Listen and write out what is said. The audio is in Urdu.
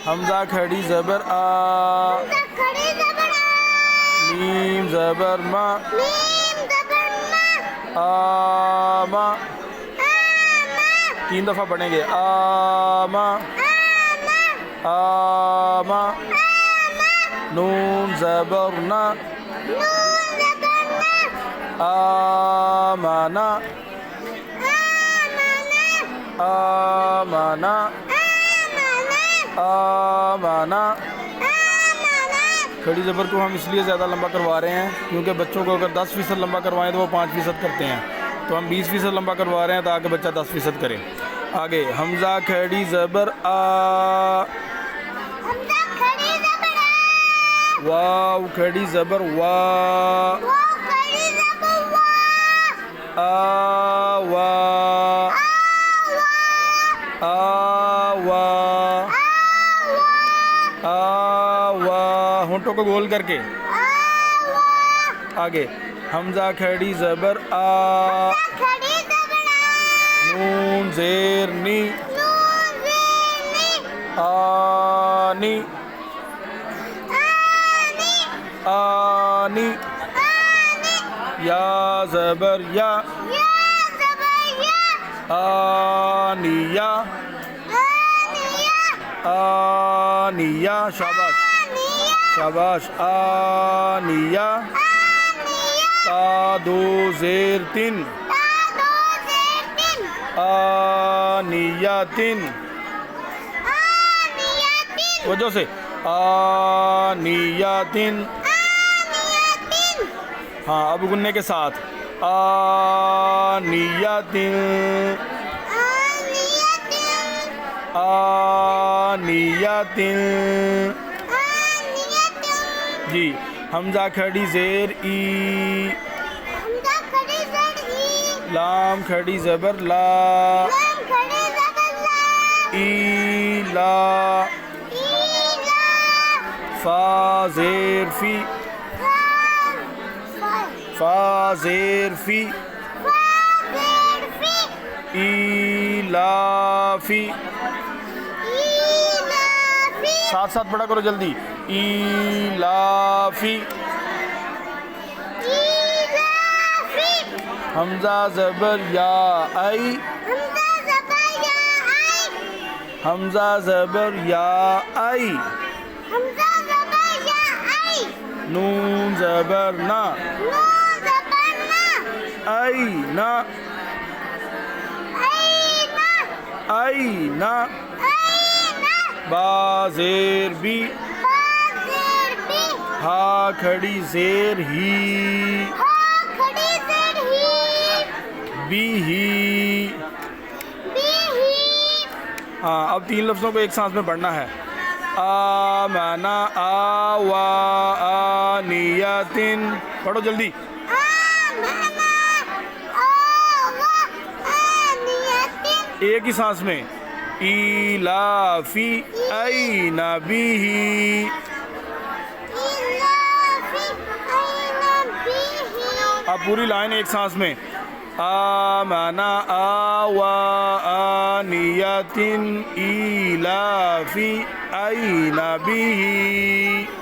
حمزہ کھڑی زبر آ، میم زبر ما، آما، 3 دفعہ پڑھیں گے، آما، آما، نون زبر نا، آمانا، آمانا، آمانا۔ کھڑی زبر کو ہم اس لیے زیادہ لمبا کروا رہے ہیں کیونکہ بچوں کو اگر 10% لمبا کروائیں تو وہ 5% کرتے ہیں، تو ہم 20% لمبا کروا رہے ہیں تاکہ بچہ 10% کرے۔ آگے حمزہ کھڑی زبر آ، واو کھڑی زبر وا، آوا، آوا، آوا، ہونٹوں کو گول کر کے۔ آگے حمزہ کھڑی زبر آ، نون زیر نی، آنی، آنی، یا زبر یا، آنیہ، آنیہ، شاباش شاباش، آنیہ، تا دو زیر تن، آنیتن، وجہ سے آنیتن۔ ہاں اب گننے کے ساتھ، آنیتن، آنیتن۔ جی حمزہ کھڑی زیر ای، لام کھڑی زبر لا، ای لا، فا زیر فی، فا زیر فی، ایلافی، ساتھ ساتھ پڑھا کرو جلدی، ایلافی۔ حمزہ زبر یا آئی، حمزہ زبر یا آئی، نون زبر نا، آئی نا، آئی نا، با زیر بی، ہا کھڑی زیر ہی، بی ہی۔ ہاں اب 3 لفظوں کو ایک سانس میں پڑھنا ہے، آمنا، آوا، آنیتن، پڑھو جلدی، ایک ہی سانس میں، ایلافی، این بیہ۔ اب پوری لائن ایک سانس میں، آمنا، آوا، آنیتن، ایلافی، این بیہ۔